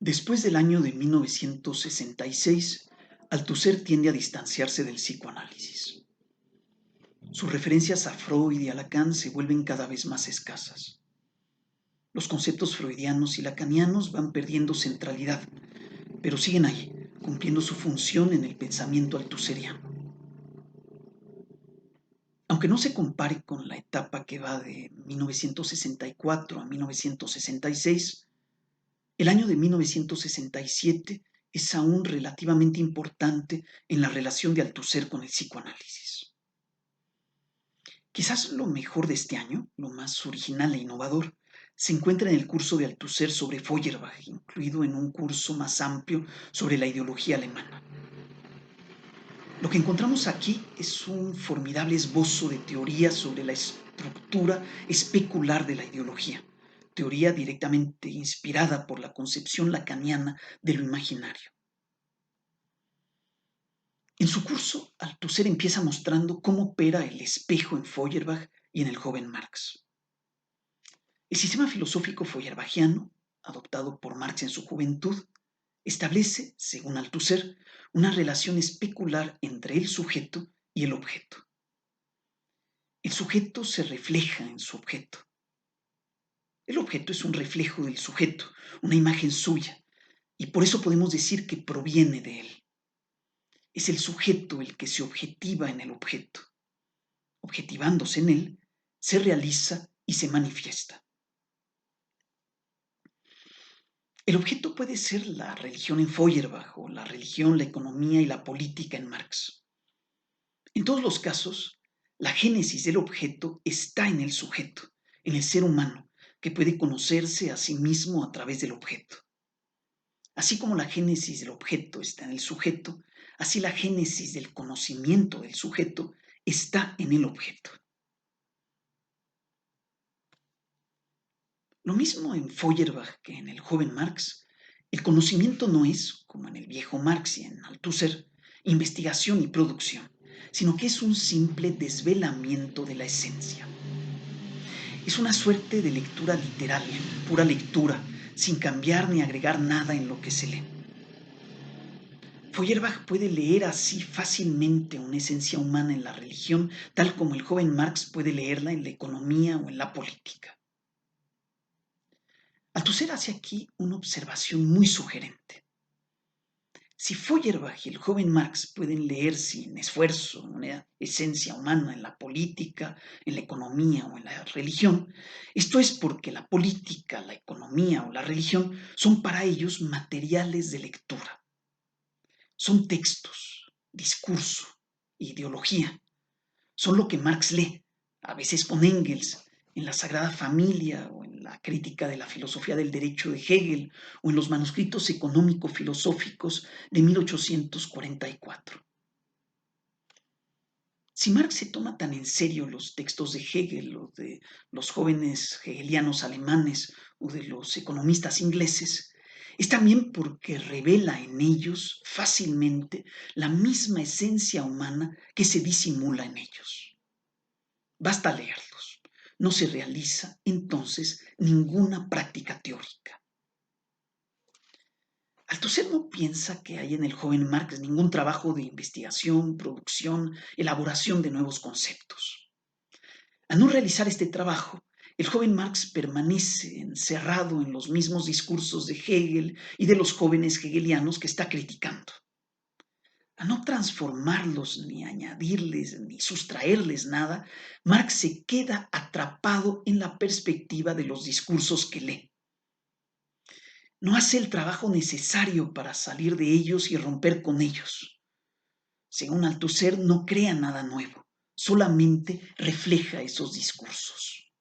Después del año de 1966, Althusser tiende a distanciarse del psicoanálisis. Sus referencias a Freud y a Lacan se vuelven cada vez más escasas. Los conceptos freudianos y lacanianos van perdiendo centralidad, pero siguen ahí, cumpliendo su función en el pensamiento althusseriano. Aunque no se compare con la etapa que va de 1964 a 1966, el año de 1967 es aún relativamente importante en la relación de Althusser con el psicoanálisis. Quizás lo mejor de este año, lo más original e innovador, se encuentra en el curso de Althusser sobre Feuerbach, incluido en un curso más amplio sobre la ideología alemana. Lo que encontramos aquí es un formidable esbozo de teoría sobre la estructura especular de la ideología, teoría directamente inspirada por la concepción lacaniana de lo imaginario. En su curso, Althusser empieza mostrando cómo opera el espejo en Feuerbach y en el joven Marx. El sistema filosófico feuerbachiano, adoptado por Marx en su juventud, establece, según Althusser, una relación especular entre el sujeto y el objeto. El sujeto se refleja en su objeto. El objeto es un reflejo del sujeto, una imagen suya, y por eso podemos decir que proviene de él. Es el sujeto el que se objetiva en el objeto. Objetivándose en él, se realiza y se manifiesta. El objeto puede ser la religión en Feuerbach o la religión, la economía y la política en Marx. En todos los casos, la génesis del objeto está en el sujeto, en el ser humano, que puede conocerse a sí mismo a través del objeto. Así como la génesis del objeto está en el sujeto, así la génesis del conocimiento del sujeto está en el objeto. Lo mismo en Feuerbach que en el joven Marx, el conocimiento no es, como en el viejo Marx y en Althusser, investigación y producción, sino que es un simple desvelamiento de la esencia. Es una suerte de lectura literal, pura lectura, sin cambiar ni agregar nada en lo que se lee. Feuerbach puede leer así fácilmente una esencia humana en la religión, tal como el joven Marx puede leerla en la economía o en la política. Althusser hace aquí una observación muy sugerente. Si Feuerbach y el joven Marx pueden leer sin esfuerzo una esencia humana en la política, en la economía o en la religión, esto es porque la política, la economía o la religión son para ellos materiales de lectura. Son textos, discurso, ideología. Son lo que Marx lee, a veces con Engels, en la Sagrada Familia o en la crítica de la filosofía del derecho de Hegel o en los manuscritos económico-filosóficos de 1844. Si Marx se toma tan en serio los textos de Hegel o de los jóvenes hegelianos alemanes o de los economistas ingleses, es también porque revela en ellos fácilmente la misma esencia humana que se disimula en ellos. Basta leerlos. No se realiza entonces ninguna práctica teórica. Althusser no piensa que hay en el joven Marx ningún trabajo de investigación, producción, elaboración de nuevos conceptos. Al no realizar este trabajo, el joven Marx permanece encerrado en los mismos discursos de Hegel y de los jóvenes hegelianos que está criticando. A no transformarlos, ni añadirles, ni sustraerles nada, Marx se queda atrapado en la perspectiva de los discursos que lee. No hace el trabajo necesario para salir de ellos y romper con ellos. Según Althusser, no crea nada nuevo, solamente refleja esos discursos.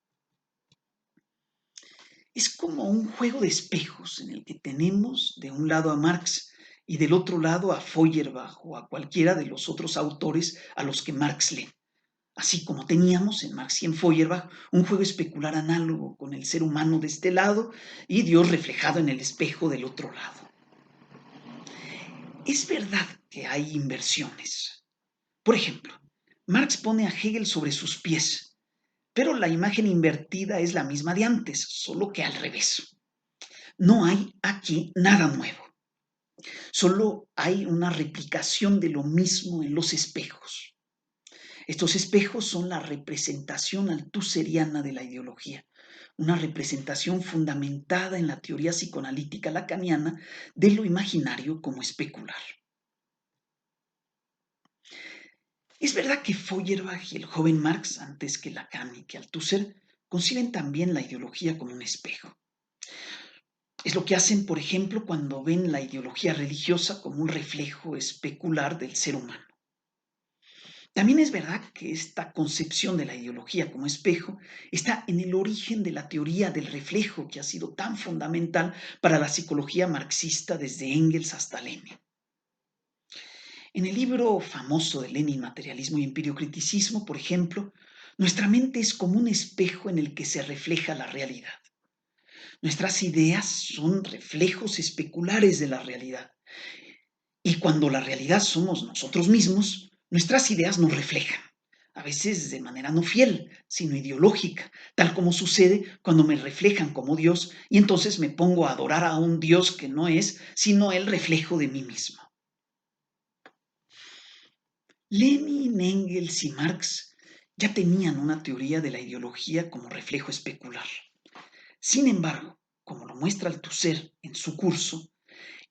Es como un juego de espejos en el que tenemos de un lado a Marx y del otro lado a Feuerbach o a cualquiera de los otros autores a los que Marx lee. Así como teníamos en Marx y en Feuerbach un juego especular análogo con el ser humano de este lado y Dios reflejado en el espejo del otro lado. Es verdad que hay inversiones. Por ejemplo, Marx pone a Hegel sobre sus pies, pero la imagen invertida es la misma de antes, solo que al revés. No hay aquí nada nuevo. Solo hay una replicación de lo mismo en los espejos. Estos espejos son la representación altuseriana de la ideología, una representación fundamentada en la teoría psicoanalítica lacaniana de lo imaginario como especular. Es verdad que Feuerbach y el joven Marx, antes que Lacan y que Althusser, conciben también la ideología como un espejo. Es lo que hacen, por ejemplo, cuando ven la ideología religiosa como un reflejo especular del ser humano. También es verdad que esta concepción de la ideología como espejo está en el origen de la teoría del reflejo que ha sido tan fundamental para la psicología marxista desde Engels hasta Lenin. En el libro famoso de Lenin, Materialismo y Empiriocriticismo, por ejemplo, nuestra mente es como un espejo en el que se refleja la realidad. Nuestras ideas son reflejos especulares de la realidad. Y cuando la realidad somos nosotros mismos, nuestras ideas nos reflejan, a veces de manera no fiel, sino ideológica, tal como sucede cuando me reflejan como Dios y entonces me pongo a adorar a un Dios que no es sino el reflejo de mí mismo. Lenin, Engels y Marx ya tenían una teoría de la ideología como reflejo especular. Sin embargo, como lo muestra Althusser en su curso,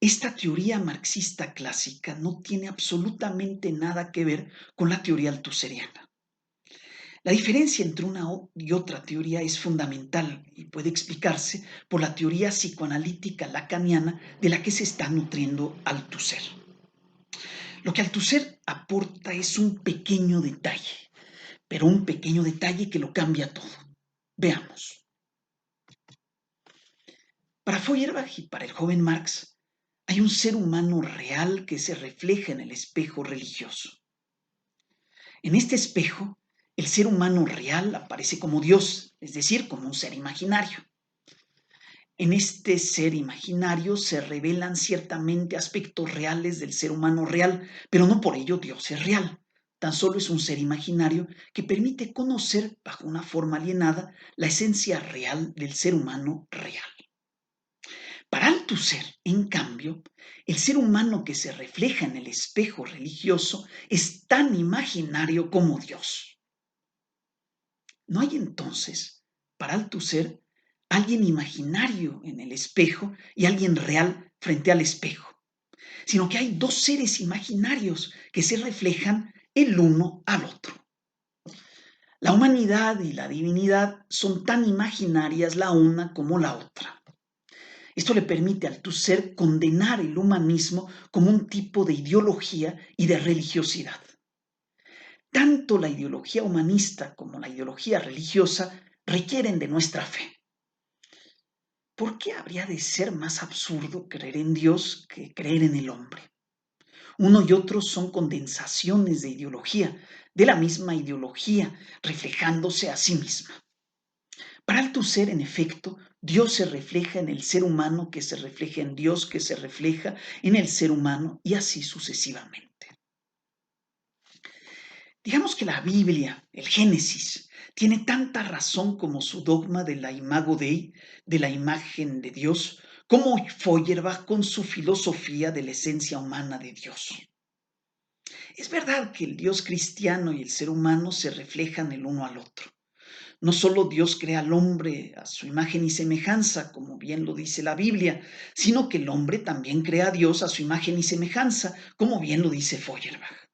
esta teoría marxista clásica no tiene absolutamente nada que ver con la teoría althuseriana. La diferencia entre una y otra teoría es fundamental y puede explicarse por la teoría psicoanalítica lacaniana de la que se está nutriendo Althusser. Lo que Althusser aporta es un pequeño detalle, pero un pequeño detalle que lo cambia todo. Veamos. Para Feuerbach y para el joven Marx, hay un ser humano real que se refleja en el espejo religioso. En este espejo, el ser humano real aparece como Dios, es decir, como un ser imaginario. En este ser imaginario se revelan ciertamente aspectos reales del ser humano real, pero no por ello Dios es real. Tan solo es un ser imaginario que permite conocer bajo una forma alienada la esencia real del ser humano real. Para Althusser, en cambio, el ser humano que se refleja en el espejo religioso es tan imaginario como Dios. No hay entonces, para Althusser, alguien imaginario en el espejo y alguien real frente al espejo, sino que hay dos seres imaginarios que se reflejan el uno al otro. La humanidad y la divinidad son tan imaginarias la una como la otra. Esto le permite a Althusser condenar el humanismo como un tipo de ideología y de religiosidad. Tanto la ideología humanista como la ideología religiosa requieren de nuestra fe. ¿Por qué habría de ser más absurdo creer en Dios que creer en el hombre? Uno y otro son condensaciones de ideología, de la misma ideología, reflejándose a sí misma. Para Althusser, en efecto, Dios se refleja en el ser humano que se refleja en Dios que se refleja en el ser humano y así sucesivamente. Digamos que la Biblia, el Génesis, tiene tanta razón como su dogma de la imago Dei, de la imagen de Dios, como Feuerbach con su filosofía de la esencia humana de Dios. Es verdad que el Dios cristiano y el ser humano se reflejan el uno al otro. No solo Dios crea al hombre a su imagen y semejanza, como bien lo dice la Biblia, sino que el hombre también crea a Dios a su imagen y semejanza, como bien lo dice Feuerbach.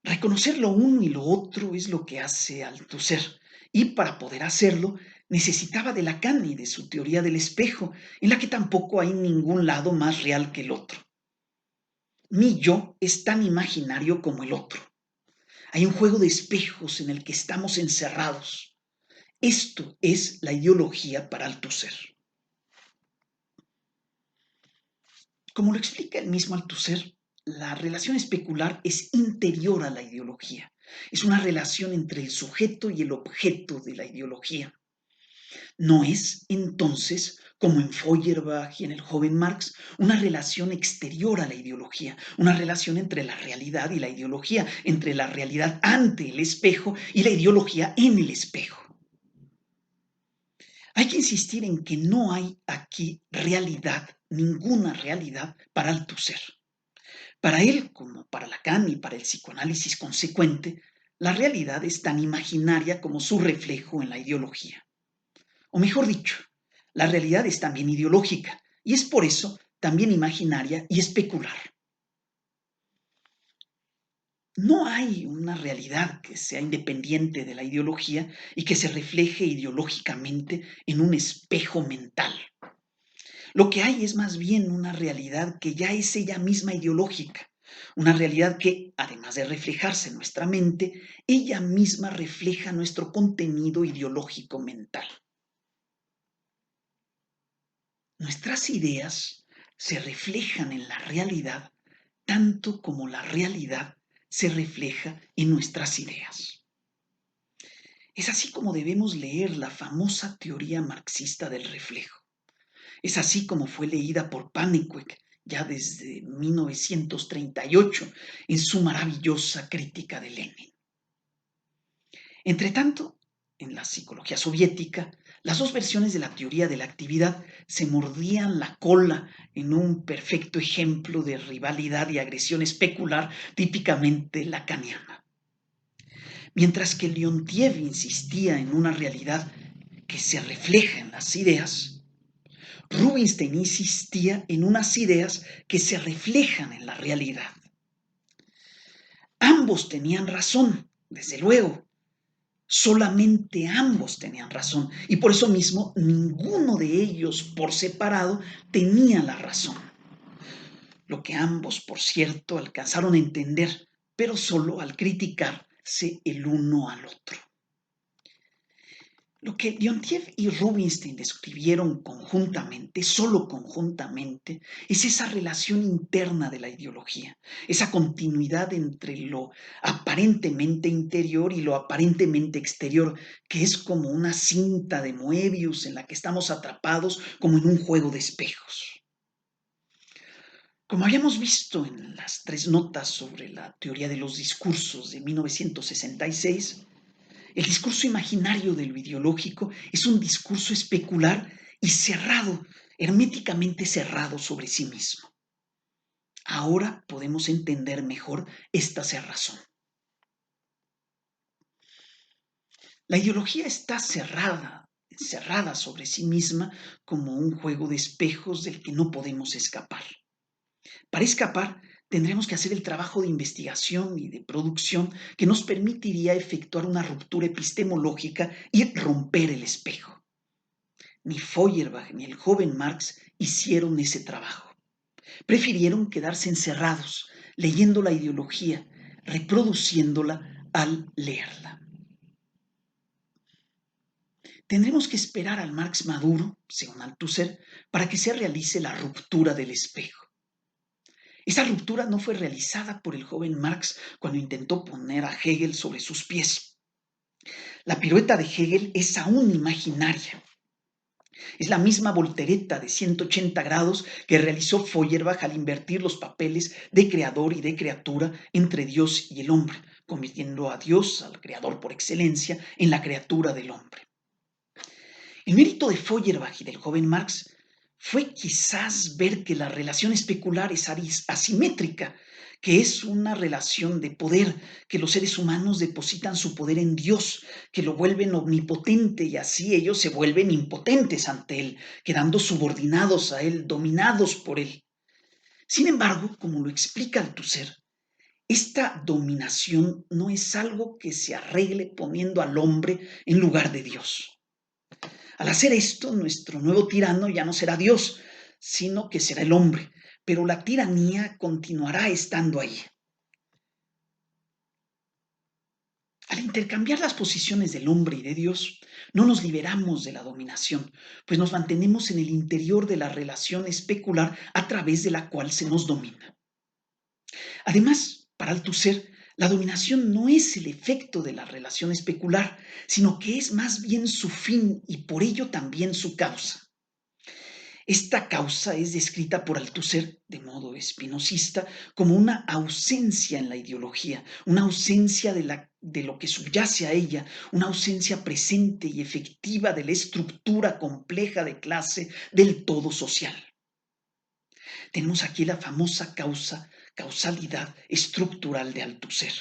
Reconocer lo uno y lo otro es lo que hace Althusser, y para poder hacerlo necesitaba de Lacan y de su teoría del espejo, en la que tampoco hay ningún lado más real que el otro. Mi yo es tan imaginario como el otro. Hay un juego de espejos en el que estamos encerrados. Esto es la ideología para Althusser. Como lo explica el mismo Althusser, la relación especular es interior a la ideología. Es una relación entre el sujeto y el objeto de la ideología. No es, entonces, como en Feuerbach y en el joven Marx, una relación exterior a la ideología, una relación entre la realidad y la ideología, entre la realidad ante el espejo y la ideología en el espejo. Hay que insistir en que no hay aquí realidad, ninguna realidad para Althusser. Para él, como para Lacan y para el psicoanálisis consecuente, la realidad es tan imaginaria como su reflejo en la ideología. O mejor dicho, la realidad es también ideológica y es por eso también imaginaria y especular. No hay una realidad que sea independiente de la ideología y que se refleje ideológicamente en un espejo mental. Lo que hay es más bien una realidad que ya es ella misma ideológica, una realidad que, además de reflejarse en nuestra mente, ella misma refleja nuestro contenido ideológico mental. Nuestras ideas se reflejan en la realidad tanto como la realidad se refleja en nuestras ideas. Es así como debemos leer la famosa teoría marxista del reflejo. Es así como fue leída por Pannekoek ya desde 1938 en su maravillosa crítica de Lenin. Entretanto, en la psicología soviética, las dos versiones de la teoría de la actividad se mordían la cola en un perfecto ejemplo de rivalidad y agresión especular típicamente lacaniana. Mientras que Leontiev insistía en una realidad que se refleja en las ideas, Rubinstein insistía en unas ideas que se reflejan en la realidad. Ambos tenían razón, desde luego. Solamente ambos tenían razón y por eso mismo ninguno de ellos por separado tenía la razón. Lo que ambos, por cierto, alcanzaron a entender, pero solo al criticarse el uno al otro. Lo que Leontiev y Rubinstein describieron conjuntamente, solo conjuntamente, es esa relación interna de la ideología, esa continuidad entre lo aparentemente interior y lo aparentemente exterior, que es como una cinta de Moebius en la que estamos atrapados como en un juego de espejos. Como habíamos visto en las 3 notas sobre la teoría de los discursos de 1966, el discurso imaginario de lo ideológico es un discurso especular y cerrado, herméticamente cerrado sobre sí mismo. Ahora podemos entender mejor esta cerrazón. La ideología está cerrada sobre sí misma como un juego de espejos del que no podemos escapar. Para escapar, tendremos que hacer el trabajo de investigación y de producción que nos permitiría efectuar una ruptura epistemológica y romper el espejo. Ni Feuerbach ni el joven Marx hicieron ese trabajo. Prefirieron quedarse encerrados, leyendo la ideología, reproduciéndola al leerla. Tendremos que esperar al Marx maduro, según Althusser, para que se realice la ruptura del espejo. Esa ruptura no fue realizada por el joven Marx cuando intentó poner a Hegel sobre sus pies. La pirueta de Hegel es aún imaginaria. Es la misma voltereta de 180 grados que realizó Feuerbach al invertir los papeles de creador y de criatura entre Dios y el hombre, convirtiendo a Dios, al creador por excelencia, en la criatura del hombre. El mérito de Feuerbach y del joven Marx fue quizás ver que la relación especular es asimétrica, que es una relación de poder, que los seres humanos depositan su poder en Dios, que lo vuelven omnipotente y así ellos se vuelven impotentes ante Él, quedando subordinados a Él, dominados por Él. Sin embargo, como lo explica Althusser, esta dominación no es algo que se arregle poniendo al hombre en lugar de Dios. Al hacer esto, nuestro nuevo tirano ya no será Dios, sino que será el hombre, pero la tiranía continuará estando ahí. Al intercambiar las posiciones del hombre y de Dios, no nos liberamos de la dominación, pues nos mantenemos en el interior de la relación especular a través de la cual se nos domina. Además, para Althusser, la dominación no es el efecto de la relación especular, sino que es más bien su fin y por ello también su causa. Esta causa es descrita por Althusser, de modo espinosista, como una ausencia en la ideología, una ausencia de lo que subyace a ella, una ausencia presente y efectiva de la estructura compleja de clase del todo social. Tenemos aquí la famosa causalidad estructural de Althusser.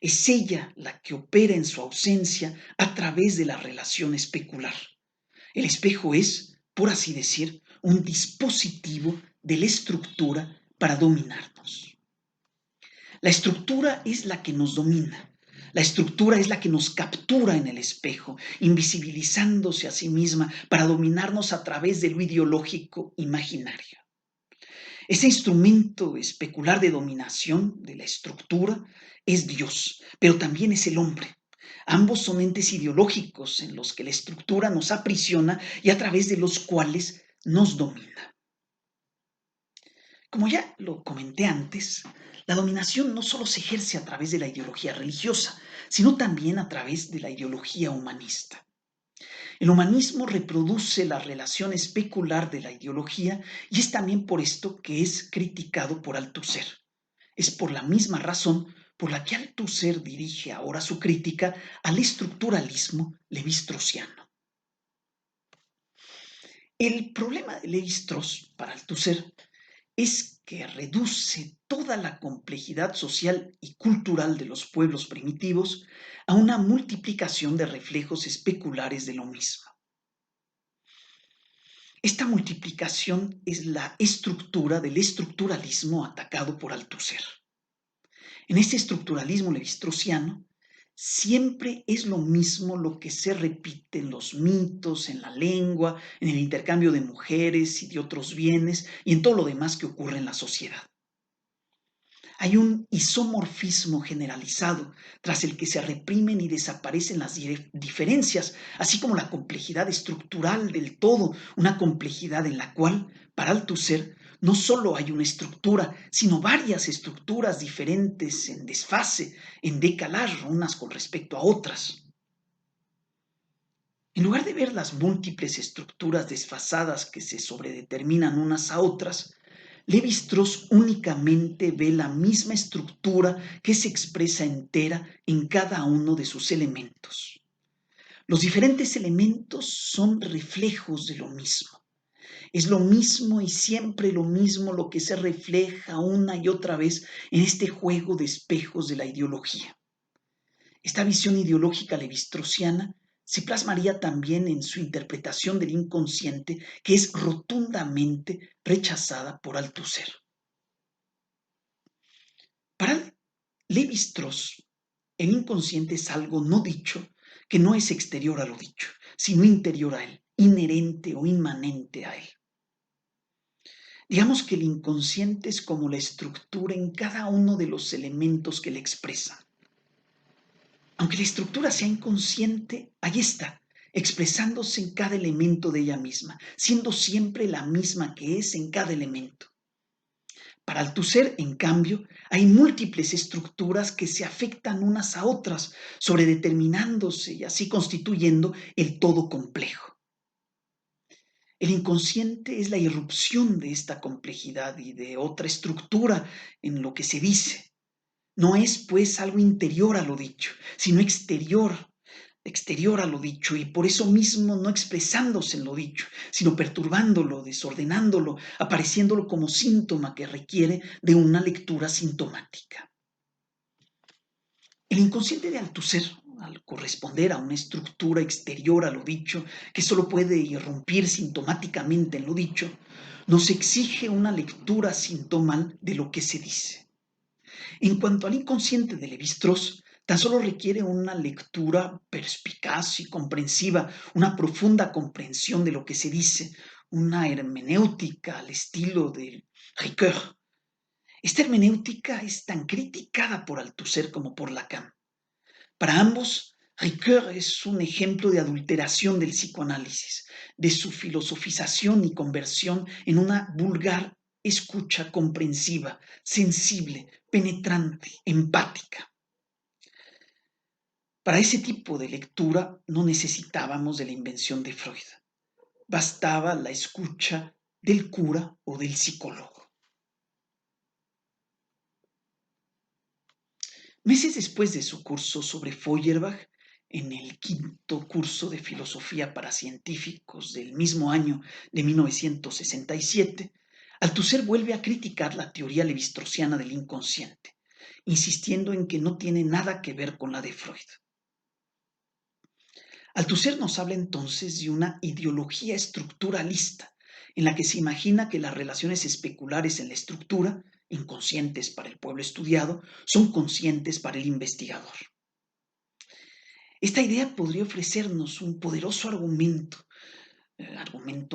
Es ella la que opera en su ausencia a través de la relación especular. El espejo es, por así decir, un dispositivo de la estructura para dominarnos. La estructura es la que nos domina. La estructura es la que nos captura en el espejo, invisibilizándose a sí misma para dominarnos a través de lo ideológico imaginario. Ese instrumento especular de dominación de la estructura es Dios, pero también es el hombre. Ambos son entes ideológicos en los que la estructura nos aprisiona y a través de los cuales nos domina. Como ya lo comenté antes, la dominación no solo se ejerce a través de la ideología religiosa, sino también a través de la ideología humanista. El humanismo reproduce la relación especular de la ideología y es también por esto que es criticado por Althusser. Es por la misma razón por la que Althusser dirige ahora su crítica al estructuralismo levi-straussiano. El problema de Levi-Strauss para Althusser es que reduce toda la complejidad social y cultural de los pueblos primitivos a una multiplicación de reflejos especulares de lo mismo. Esta multiplicación es la estructura del estructuralismo atacado por Althusser. En este estructuralismo levi-straussiano, siempre es lo mismo lo que se repite en los mitos, en la lengua, en el intercambio de mujeres y de otros bienes y en todo lo demás que ocurre en la sociedad. Hay un isomorfismo generalizado tras el que se reprimen y desaparecen las diferencias, así como la complejidad estructural del todo, una complejidad en la cual, para Althusser, no solo hay una estructura, sino varias estructuras diferentes en desfase, en decalaje unas con respecto a otras. En lugar de ver las múltiples estructuras desfasadas que se sobredeterminan unas a otras, Levi-Strauss únicamente ve la misma estructura que se expresa entera en cada uno de sus elementos. Los diferentes elementos son reflejos de lo mismo. Es lo mismo y siempre lo mismo lo que se refleja una y otra vez en este juego de espejos de la ideología. Esta visión ideológica levi-straussiana se plasmaría también en su interpretación del inconsciente, que es rotundamente rechazada por Althusser. Para Levi-Strauss, el inconsciente es algo no dicho que no es exterior a lo dicho, sino interior a él, inherente o inmanente a él. Digamos que el inconsciente es como la estructura en cada uno de los elementos que le expresan. Aunque la estructura sea inconsciente, ahí está, expresándose en cada elemento de ella misma, siendo siempre la misma que es en cada elemento. Para Althusser, en cambio, hay múltiples estructuras que se afectan unas a otras, sobredeterminándose y así constituyendo el todo complejo. El inconsciente es la irrupción de esta complejidad y de otra estructura en lo que se dice. No es, pues, algo interior a lo dicho, sino exterior a lo dicho, y por eso mismo no expresándose en lo dicho, sino perturbándolo, desordenándolo, apareciéndolo como síntoma que requiere de una lectura sintomática. El inconsciente de Althusser, al corresponder a una estructura exterior a lo dicho, que solo puede irrumpir sintomáticamente en lo dicho, nos exige una lectura sintomal de lo que se dice. En cuanto al inconsciente de Levi-Strauss, tan solo requiere una lectura perspicaz y comprensiva, una profunda comprensión de lo que se dice, una hermenéutica al estilo de Ricoeur. Esta hermenéutica es tan criticada por Althusser como por Lacan. Para ambos, Ricoeur es un ejemplo de adulteración del psicoanálisis, de su filosofización y conversión en una vulgar escucha comprensiva, sensible, penetrante, empática. Para ese tipo de lectura no necesitábamos de la invención de Freud. Bastaba la escucha del cura o del psicólogo. Meses después de su curso sobre Feuerbach, en el quinto curso de filosofía para científicos del mismo año de 1967, Althusser vuelve a criticar la teoría levi-straussiana del inconsciente, insistiendo en que no tiene nada que ver con la de Freud. Althusser nos habla entonces de una ideología estructuralista, en la que se imagina que las relaciones especulares en la estructura, inconscientes para el pueblo estudiado, son conscientes para el investigador. Esta idea podría ofrecernos un poderoso argumento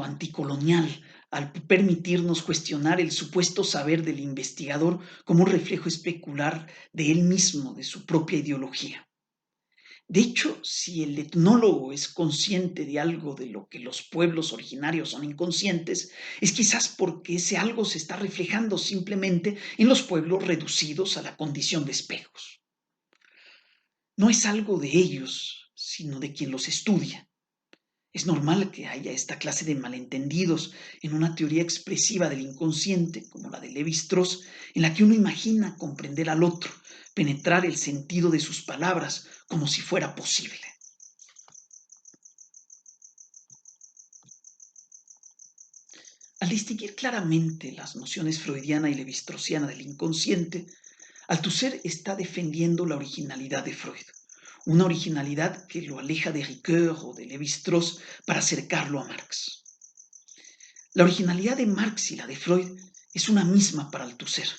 anticolonial, al permitirnos cuestionar el supuesto saber del investigador como un reflejo especular de él mismo, de su propia ideología. De hecho, si el etnólogo es consciente de algo de lo que los pueblos originarios son inconscientes, es quizás porque ese algo se está reflejando simplemente en los pueblos reducidos a la condición de espejos. No es algo de ellos, sino de quien los estudia. Es normal que haya esta clase de malentendidos en una teoría expresiva del inconsciente, como la de Levi-Strauss, en la que uno imagina comprender al otro, penetrar el sentido de sus palabras como si fuera posible. Al distinguir claramente las nociones freudiana y levi-straussiana del inconsciente, Althusser está defendiendo la originalidad de Freud, una originalidad que lo aleja de Ricoeur o de Levi-Strauss para acercarlo a Marx. La originalidad de Marx y la de Freud es una misma para Althusser.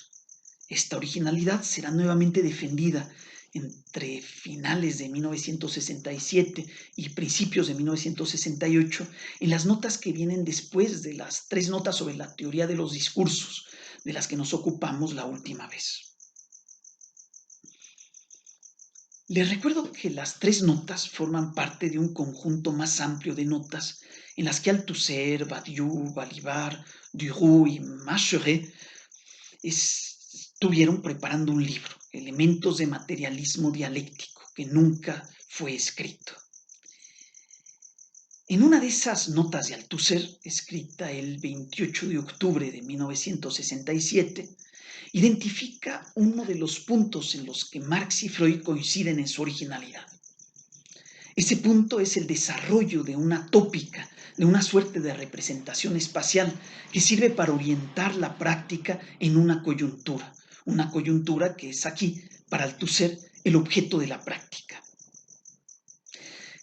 Esta originalidad será nuevamente defendida entre finales de 1967 y principios de 1968 en las notas que vienen después de las 3 notas sobre la teoría de los discursos, de las que nos ocupamos la última vez. Les recuerdo que las 3 notas forman parte de un conjunto más amplio de notas en las que Althusser, Badiou, Balibar, Duroux y Mascheret estuvieron preparando un libro, Elementos de materialismo dialéctico, que nunca fue escrito. En una de esas notas de Althusser, escrita el 28 de octubre de 1967, identifica uno de los puntos en los que Marx y Freud coinciden en su originalidad. Ese punto es el desarrollo de una tópica, de una suerte de representación espacial que sirve para orientar la práctica en una coyuntura que es aquí, para Althusser, el objeto de la práctica.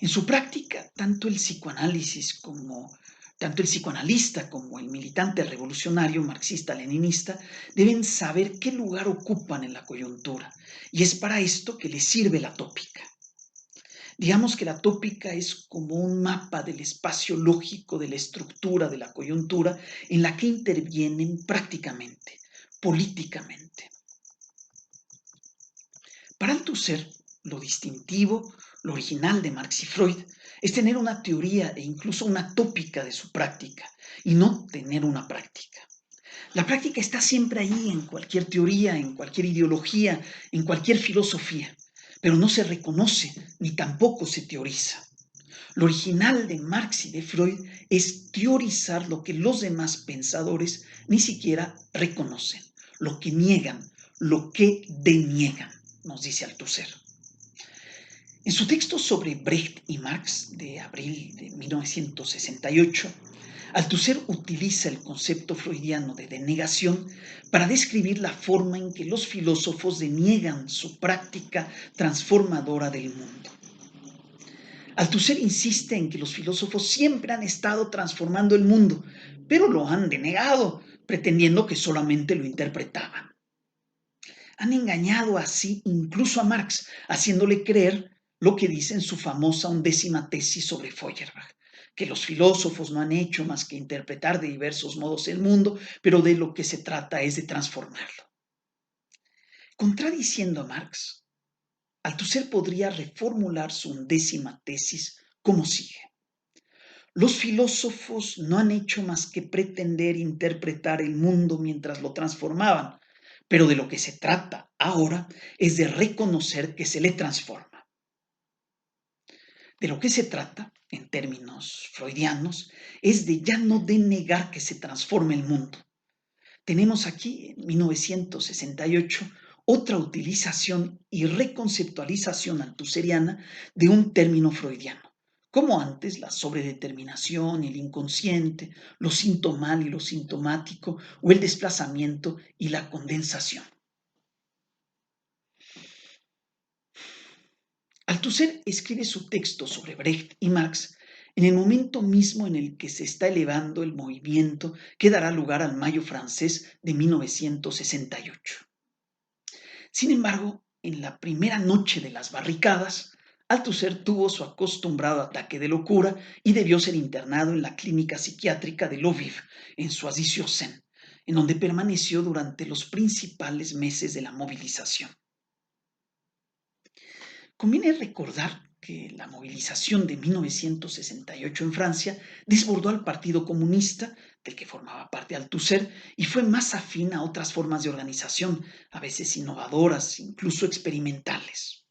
En su práctica, tanto el psicoanalista como el militante revolucionario marxista-leninista deben saber qué lugar ocupan en la coyuntura, y es para esto que les sirve la tópica. Digamos que la tópica es como un mapa del espacio lógico de la estructura de la coyuntura en la que intervienen prácticamente, políticamente. Para Althusser, lo distintivo, lo original de Marx y Freud es tener una teoría e incluso una tópica de su práctica y no tener una práctica. La práctica está siempre ahí en cualquier teoría, en cualquier ideología, en cualquier filosofía, pero no se reconoce ni tampoco se teoriza. Lo original de Marx y de Freud es teorizar lo que los demás pensadores ni siquiera reconocen, lo que niegan, lo que deniegan, nos dice Althusser. En su texto sobre Brecht y Marx de abril de 1968, Althusser utiliza el concepto freudiano de denegación para describir la forma en que los filósofos deniegan su práctica transformadora del mundo. Althusser insiste en que los filósofos siempre han estado transformando el mundo, pero lo han denegado, pretendiendo que solamente lo interpretaban. Han engañado así incluso a Marx, haciéndole creer lo que dice en su famosa 11ª tesis sobre Feuerbach, que los filósofos no han hecho más que interpretar de diversos modos el mundo, pero de lo que se trata es de transformarlo. Contradiciendo a Marx, Althusser podría reformular su 11ª tesis como sigue. Los filósofos no han hecho más que pretender interpretar el mundo mientras lo transformaban, pero de lo que se trata ahora es de reconocer que se le transforma. De lo que se trata, en términos freudianos, es de ya no denegar que se transforme el mundo. Tenemos aquí, en 1968, otra utilización y reconceptualización althuseriana de un término freudiano. Como antes, la sobredeterminación y el inconsciente, lo sintomal y lo sintomático, o el desplazamiento y la condensación. Althusser escribe su texto sobre Brecht y Marx en el momento mismo en el que se está elevando el movimiento que dará lugar al Mayo francés de 1968. Sin embargo, en la primera noche de las barricadas, Althusser tuvo su acostumbrado ataque de locura y debió ser internado en la clínica psiquiátrica de Lviv, en Choisy-sur-Seine, en donde permaneció durante los principales meses de la movilización. Conviene recordar que la movilización de 1968 en Francia desbordó al Partido Comunista, del que formaba parte Althusser, y fue más afín a otras formas de organización, a veces innovadoras, incluso experimentales.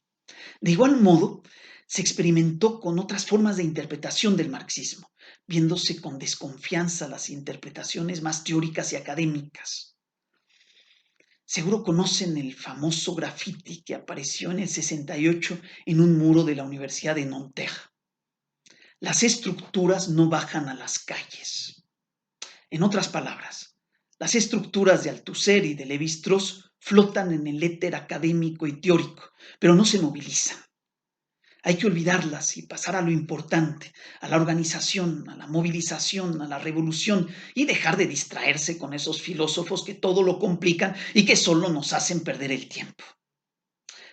De igual modo, se experimentó con otras formas de interpretación del marxismo, viéndose con desconfianza las interpretaciones más teóricas y académicas. Seguro conocen el famoso grafiti que apareció en el 68 en un muro de la Universidad de Nanterre. Las estructuras no bajan a las calles. En otras palabras, las estructuras de Althusser y de Lévi-Strauss flotan en el éter académico y teórico, pero no se movilizan. Hay que olvidarlas y pasar a lo importante, a la organización, a la movilización, a la revolución y dejar de distraerse con esos filósofos que todo lo complican y que solo nos hacen perder el tiempo.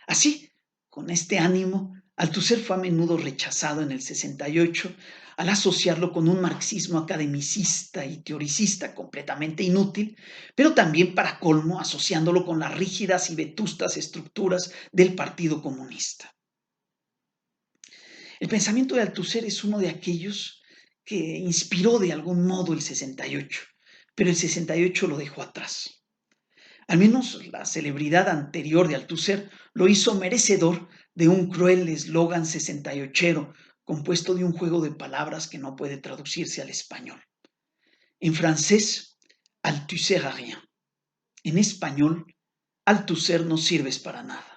Así, con este ánimo, Althusser fue a menudo rechazado en el 68 al asociarlo con un marxismo academicista y teoricista completamente inútil, pero también para colmo asociándolo con las rígidas y vetustas estructuras del Partido Comunista. El pensamiento de Althusser es uno de aquellos que inspiró de algún modo el 68, pero el 68 lo dejó atrás. Al menos la celebridad anterior de Althusser lo hizo merecedor de un cruel eslogan 68ero compuesto de un juego de palabras que no puede traducirse al español. En francés, Althusser à rien. En español, Althusser no sirves para nada.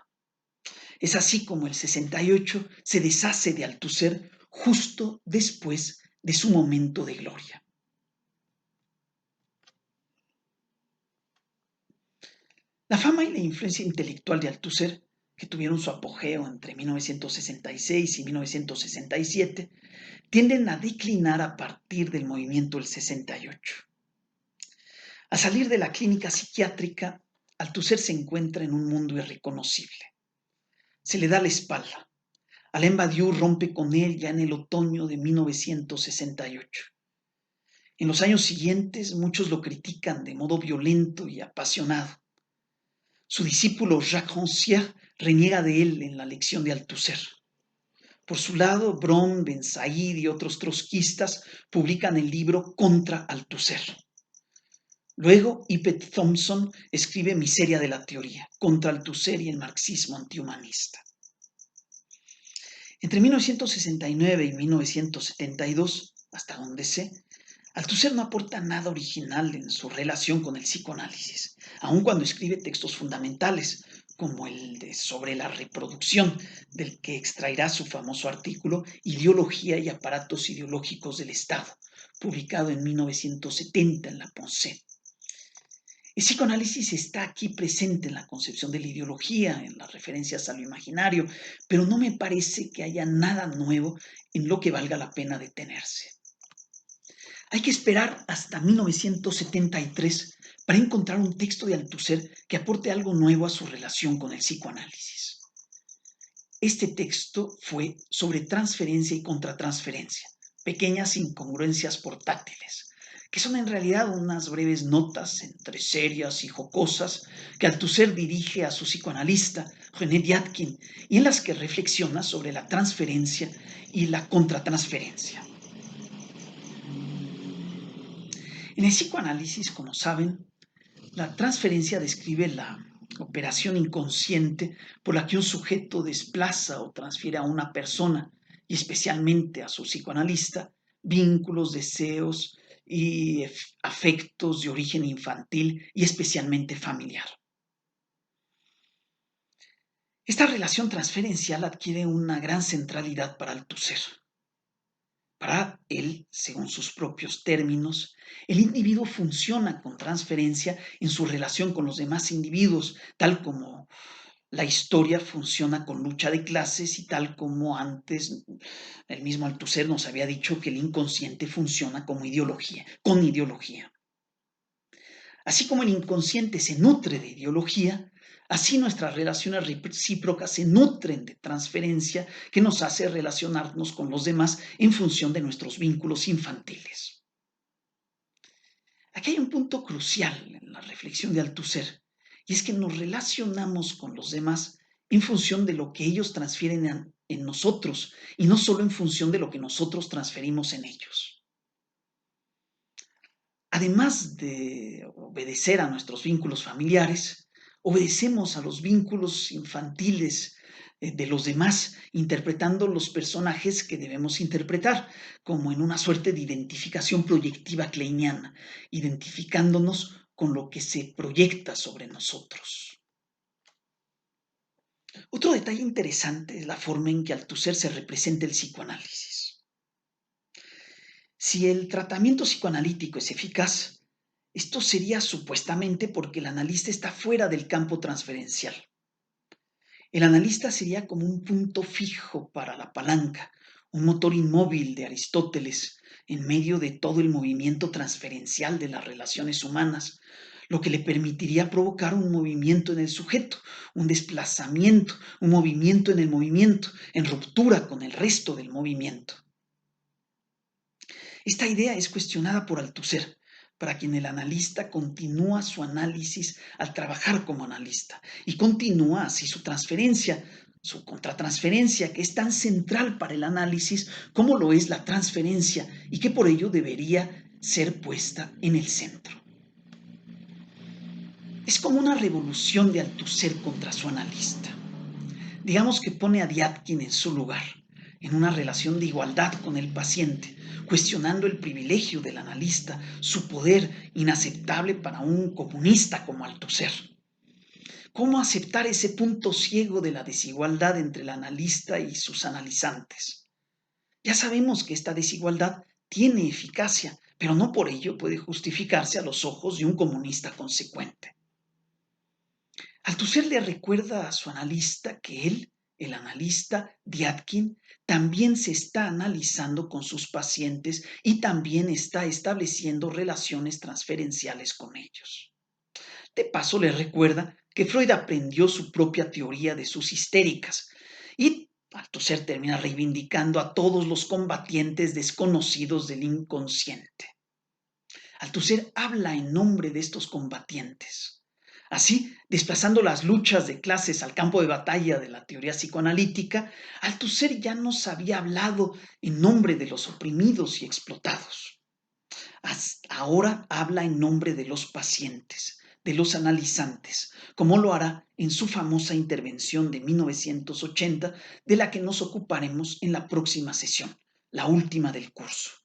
Es así como el 68 se deshace de Althusser justo después de su momento de gloria. La fama y la influencia intelectual de Althusser, que tuvieron su apogeo entre 1966 y 1967, tienden a declinar a partir del movimiento del 68. Al salir de la clínica psiquiátrica, Althusser se encuentra en un mundo irreconocible. Se le da la espalda. Alain Badiou rompe con él ya en el otoño de 1968. En los años siguientes, muchos lo critican de modo violento y apasionado. Su discípulo Jacques Rancière reniega de él en la lección de Althusser. Por su lado, Brom, Ben Said y otros trotskistas publican el libro Contra Althusser. Luego, Ipet Thompson escribe Miseria de la teoría, contra Althusser y el marxismo antihumanista. Entre 1969 y 1972, hasta donde sé, Althusser no aporta nada original en su relación con el psicoanálisis, aun cuando escribe textos fundamentales, como el de sobre la reproducción, del que extraerá su famoso artículo Ideología y aparatos ideológicos del Estado, publicado en 1970 en la Pensée. El psicoanálisis está aquí presente en la concepción de la ideología, en las referencias a lo imaginario, pero no me parece que haya nada nuevo en lo que valga la pena detenerse. Hay que esperar hasta 1973 para encontrar un texto de Althusser que aporte algo nuevo a su relación con el psicoanálisis. Este texto fue sobre transferencia y contratransferencia, pequeñas incongruencias portátiles, que son en realidad unas breves notas entre serias y jocosas que Althusser dirige a su psicoanalista, René Dyadkin, y en las que reflexiona sobre la transferencia y la contratransferencia. En el psicoanálisis, como saben, la transferencia describe la operación inconsciente por la que un sujeto desplaza o transfiere a una persona y especialmente a su psicoanalista, vínculos, deseos y afectos de origen infantil y especialmente familiar. Esta relación transferencial adquiere una gran centralidad para Althusser. Para él, según sus propios términos, el individuo funciona con transferencia en su relación con los demás individuos, tal como la historia funciona con lucha de clases y tal como antes el mismo Althusser nos había dicho que el inconsciente funciona como ideología, con ideología. Así como el inconsciente se nutre de ideología, así nuestras relaciones recíprocas se nutren de transferencia que nos hace relacionarnos con los demás en función de nuestros vínculos infantiles. Aquí hay un punto crucial en la reflexión de Althusser, y es que nos relacionamos con los demás en función de lo que ellos transfieren en nosotros y no solo en función de lo que nosotros transferimos en ellos. Además de obedecer a nuestros vínculos familiares, obedecemos a los vínculos infantiles de los demás, interpretando los personajes que debemos interpretar, como en una suerte de identificación proyectiva kleiniana, identificándonos con lo que se proyecta sobre nosotros. Otro detalle interesante es la forma en que Althusser se representa el psicoanálisis. Si el tratamiento psicoanalítico es eficaz, esto sería supuestamente porque el analista está fuera del campo transferencial. El analista sería como un punto fijo para la palanca, un motor inmóvil de Aristóteles en medio de todo el movimiento transferencial de las relaciones humanas, lo que le permitiría provocar un movimiento en el sujeto, un desplazamiento, un movimiento en el movimiento, en ruptura con el resto del movimiento. Esta idea es cuestionada por Althusser, para quien el analista continúa su análisis al trabajar como analista y continúa así su transferencia, su contratransferencia, que es tan central para el análisis como lo es la transferencia y que por ello debería ser puesta en el centro. Es como una revolución de Althusser contra su analista. Digamos que pone a Dyadkin en su lugar, en una relación de igualdad con el paciente, cuestionando el privilegio del analista, su poder inaceptable para un comunista como Althusser. ¿Cómo aceptar ese punto ciego de la desigualdad entre el analista y sus analizantes? Ya sabemos que esta desigualdad tiene eficacia, pero no por ello puede justificarse a los ojos de un comunista consecuente. Althusser le recuerda a su analista que él, el analista Dyadkin, también se está analizando con sus pacientes y también está estableciendo relaciones transferenciales con ellos. De paso, le recuerda que Freud aprendió su propia teoría de sus histéricas y Althusser termina reivindicando a todos los combatientes desconocidos del inconsciente. Althusser habla en nombre de estos combatientes. Así, desplazando las luchas de clases al campo de batalla de la teoría psicoanalítica, Althusser ya nos había hablado en nombre de los oprimidos y explotados. Ahora habla en nombre de los pacientes, de los analizantes, como lo hará en su famosa intervención de 1980, de la que nos ocuparemos en la próxima sesión, la última del curso.